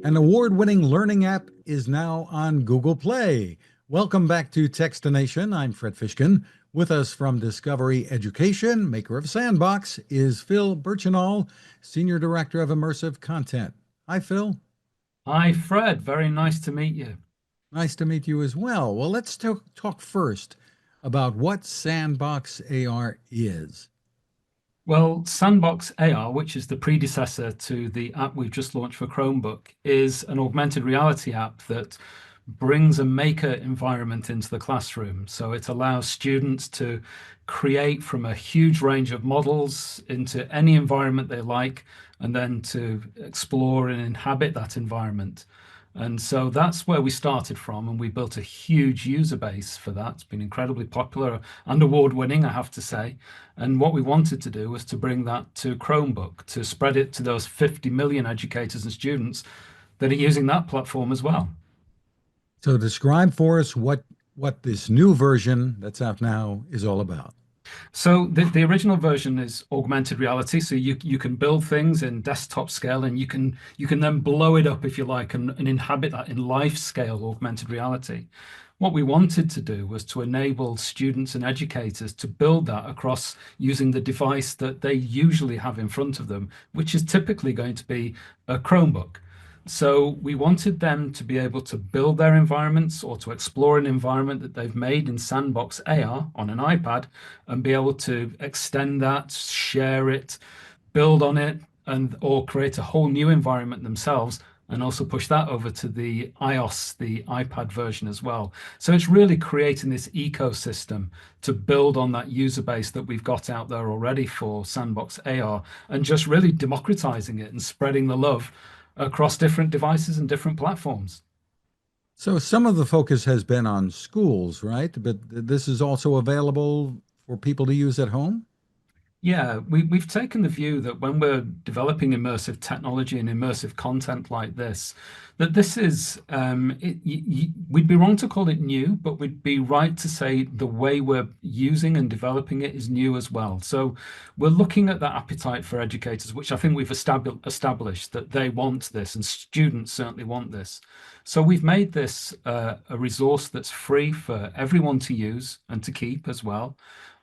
An award-winning learning app is now on Google Play. Welcome back to Techstination. I'm Fred Fishkin. With us from Discovery Education, maker of Sandbox, is Phil Birchinall, Senior Director of Immersive Content. Hi, Phil. Hi, Fred. Very nice to meet you. Nice to meet you as well. Well, let's talk first about what Sandbox AR is. Well, Sandbox AR, which is the predecessor to the app we've just launched for Chromebook, is an augmented reality app that brings a maker environment into the classroom. So it allows students to create from a huge range of models into any environment they like, and then to explore and inhabit that environment. And so that's where we started from, and we built a huge user base for that. It's been incredibly popular and award-winning, I have to say. And what we wanted to do was to bring that to Chromebook, to spread it to those 50 million educators and students that are using that platform as well. So describe for us what this new version that's out now is all about. So the original version is augmented reality. So you can build things in desktop scale, and you can then blow it up if you like, and inhabit that in life scale augmented reality. What we wanted to do was to enable students and educators to build that across using the device that they usually have in front of them, which is typically going to be a Chromebook. So we wanted them to be able to build their environments or to explore an environment that they've made in Sandbox AR on an iPad and be able to extend that, share it, build on it, and or create a whole new environment themselves, and also push that over to the iOS, the iPad version as well. So it's really creating this ecosystem to build on that user base that we've got out there already for Sandbox AR, and just really democratizing it and spreading the love across different devices and different platforms. So some of the focus has been on schools, right? But this is also available for people to use at home? Yeah, we've taken the view that when we're developing immersive technology and immersive content like this, that this is, we'd be wrong to call it new, but we'd be right to say the way we're using and developing it is new as well. So we're looking at that appetite for educators, which I think we've established that they want this, and students certainly want this. So we've made this a resource that's free for everyone to use and to keep as well,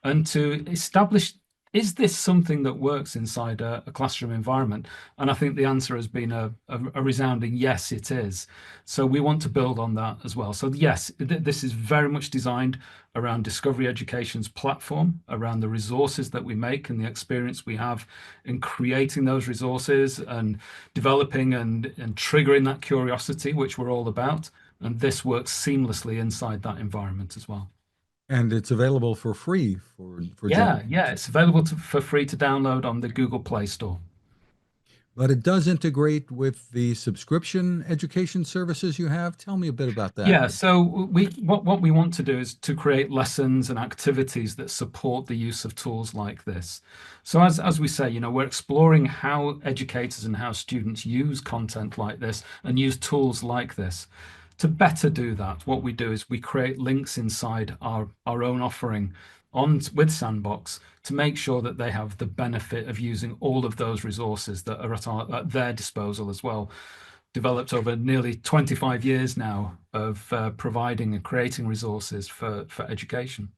and to establish, is this something that works inside a classroom environment? And I think the answer has been a resounding yes, it is. So we want to build on that as well. So yes, this is very much designed around Discovery Education's platform, around the resources that we make and the experience we have in creating those resources and developing and triggering that curiosity, which we're all about. And this works seamlessly inside that environment as well. And it's available for free for general Yeah, users. it's available for free to download on the Google Play Store. But it does integrate with the subscription education services you have. Tell me a bit about that. Yeah, so what we want to do is to create lessons and activities that support the use of tools like this. So as we say, we're exploring how educators and how students use content like this and use tools like this. To better do that, what we do is we create links inside our own offering on with Sandbox to make sure that they have the benefit of using all of those resources that are at their disposal as well. Developed over nearly 25 years now of providing and creating resources for education.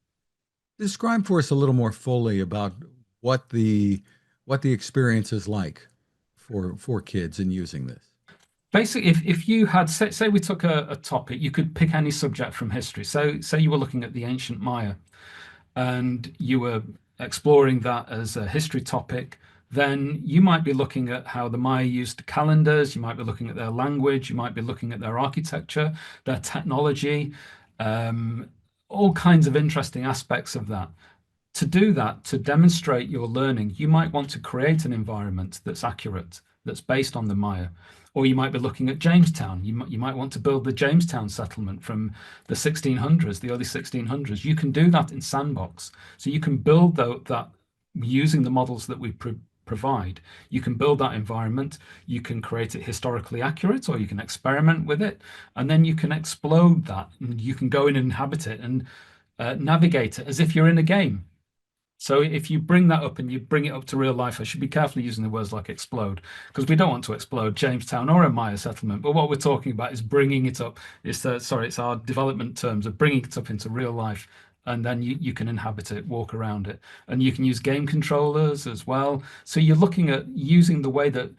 Describe for us a little more fully about what the what the experience is like for kids in using this. Basically, if you had, say we took a topic, you could pick any subject from history. So say you were looking at the ancient Maya and you were exploring that as a history topic, then you might be looking at how the Maya used calendars, you might be looking at their language, you might be looking at their architecture, their technology, um, all kinds of interesting aspects of that. To do that, to demonstrate your learning, you might want to create an environment that's accurate, that's based on the Maya. Or you might be looking at Jamestown. You might want to build the Jamestown settlement from the 1600s, the early 1600s. You can do that in Sandbox. So you can build that using the models that we provide. You can build that environment. You can create it historically accurate, or you can experiment with it. And then you can explode that. And you can go in and inhabit it and navigate it as if you're in a game. So if you bring that up and you bring it up to real life, I should be careful using the words like explode, because we don't want to explode Jamestown or a Maya settlement. But what we're talking about is bringing it up. It's our development terms of bringing it up into real life, and then you can inhabit it, walk around it, and you can use game controllers as well. So you're looking at using the way that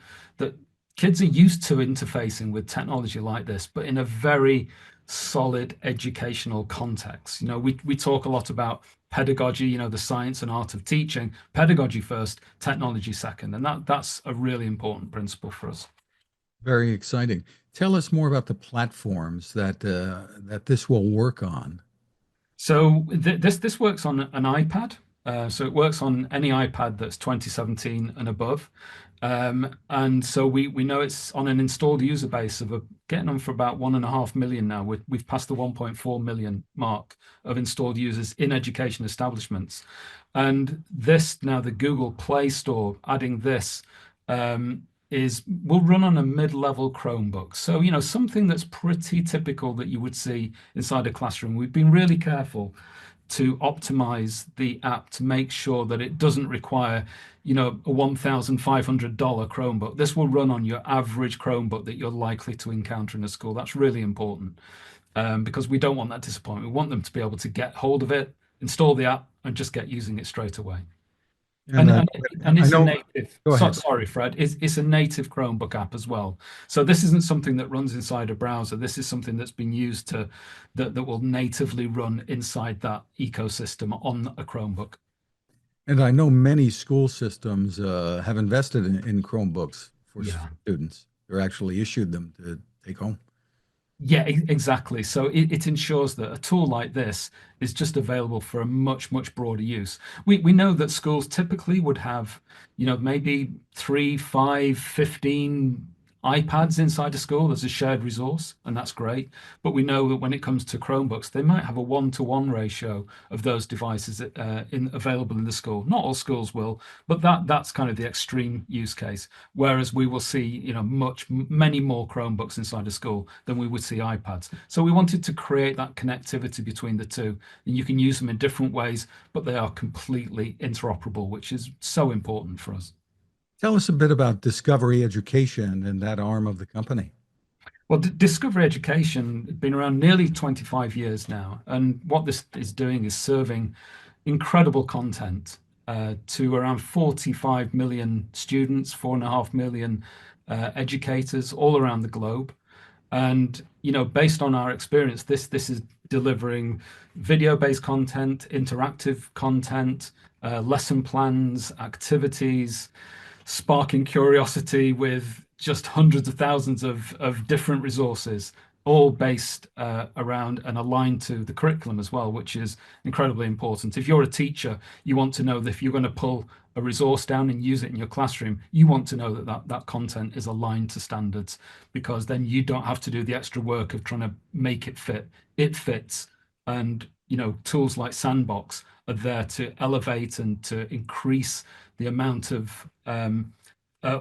kids are used to interfacing with technology like this, but in a very solid educational context. We talk a lot about pedagogy, the science and art of teaching, pedagogy first, technology second. And that's a really important principle for us. Very exciting. Tell us more about the platforms that this will work on. So this works on an iPad. So it works on any iPad that's 2017 and above. And so we know it's on an installed user base of getting on for about 1.5 million now. We've passed the 1.4 million mark of installed users in education establishments. And this now, the Google Play Store, adding this is will run on a mid-level Chromebook. So, something that's pretty typical that you would see inside a classroom. We've been really careful to optimize the app to make sure that it doesn't require, a $1,500 Chromebook. This will run on your average Chromebook that you're likely to encounter in a school. That's really important because we don't want that disappointment. We want them to be able to get hold of it, install the app, and just get using it straight away. And And and, and I it's a know, native. go ahead. Sorry, Fred. It's a native Chromebook app as well. So this isn't something that runs inside a browser. This is something that's been used that will natively run inside that ecosystem on a Chromebook. And I know many school systems have invested in Chromebooks for Yeah. students. They're actually issued them to take home. Yeah, exactly. So it ensures that a tool like this is just available for a much, much broader use. We know that schools typically would have, maybe 3, 5, 15 iPads inside a school as a shared resource, and that's great. But we know that when it comes to Chromebooks, they might have a 1-to-1 ratio of those devices available in the school. Not all schools will, but that's kind of the extreme use case. Whereas we will see, many more Chromebooks inside a school than we would see iPads. So we wanted to create that connectivity between the two, and you can use them in different ways, but they are completely interoperable, which is so important for us. Tell us a bit about Discovery Education and that arm of the company. Well, Discovery Education has been around nearly 25 years now. And what this is doing is serving incredible content to around 45 million students, 4.5 million educators all around the globe. And, based on our experience, this is delivering video-based content, interactive content, lesson plans, activities, sparking curiosity with just hundreds of thousands of different resources, all based around and aligned to the curriculum as well, which is incredibly important. If you're a teacher, you want to know that if you're going to pull a resource down and use it in your classroom, you want to know that content is aligned to standards, because then you don't have to do the extra work of trying to make it fit. It fits. And, tools like Sandbox are there to elevate and to increase the amount uh,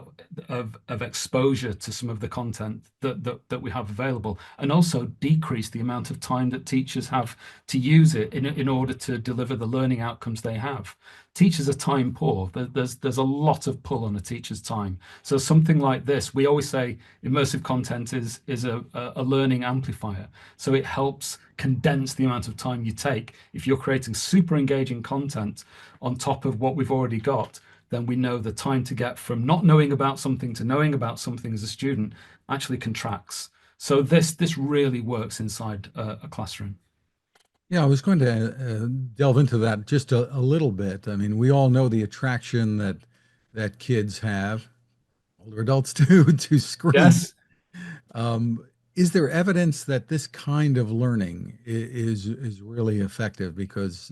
of exposure to some of the content that we have available, and also decrease the amount of time that teachers have to use it in order to deliver the learning outcomes they have. Teachers are time poor. There's a lot of pull on a teacher's time. So something like this, we always say immersive content is a learning amplifier. So it helps condense the amount of time you take. If you're creating super engaging content on top of what we've already got, then we know the time to get from not knowing about something to knowing about something as a student actually contracts. So this really works inside a classroom. Yeah, I was going to delve into that just a little bit. I mean, we all know the attraction that kids have, older adults too, to screen. Yes. Um, is there evidence that this kind of learning is really effective? Because,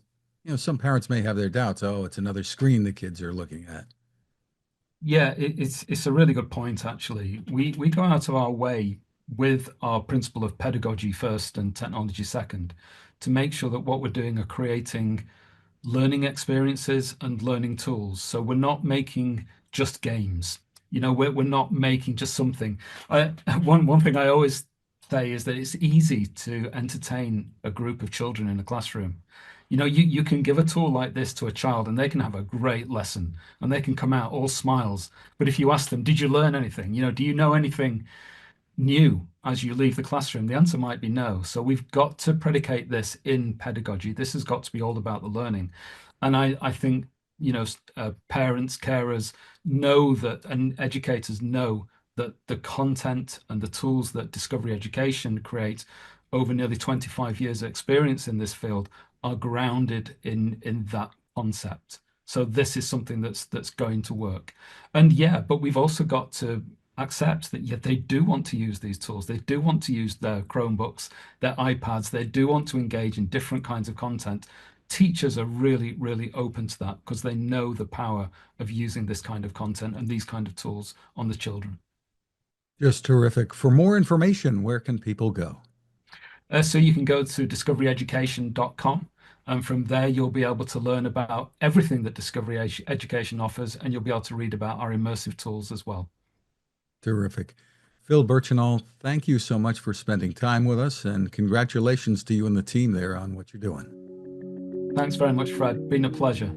some parents may have their doubts. Oh, it's another screen the kids are looking at. Yeah, it's a really good point, actually. We go out of our way with our principle of pedagogy first and technology second to make sure that what we're doing are creating learning experiences and learning tools. So we're not making just games. We're not making just something. One thing I always say is that it's easy to entertain a group of children in a classroom. You can give a tool like this to a child and they can have a great lesson and they can come out all smiles. But if you ask them, did you learn anything? Do you know anything new as you leave the classroom? The answer might be no. So we've got to predicate this in pedagogy. This has got to be all about the learning. And I think, parents, carers know that, and educators know that the content and the tools that Discovery Education create over nearly 25 years of experience in this field are grounded in that concept. So this is something that's going to work. And yeah, but we've also got to accept that yeah, they do want to use these tools. They do want to use their Chromebooks, their iPads. They do want to engage in different kinds of content. Teachers are really, really open to that because they know the power of using this kind of content and these kind of tools on the children. Just terrific. For more information, where can people go? So you can go to discoveryeducation.com. And from there, you'll be able to learn about everything that Discovery Education offers, and you'll be able to read about our immersive tools as well. Terrific. Phil Birchinall, thank you so much for spending time with us, and congratulations to you and the team there on what you're doing. Thanks very much, Fred. Been a pleasure.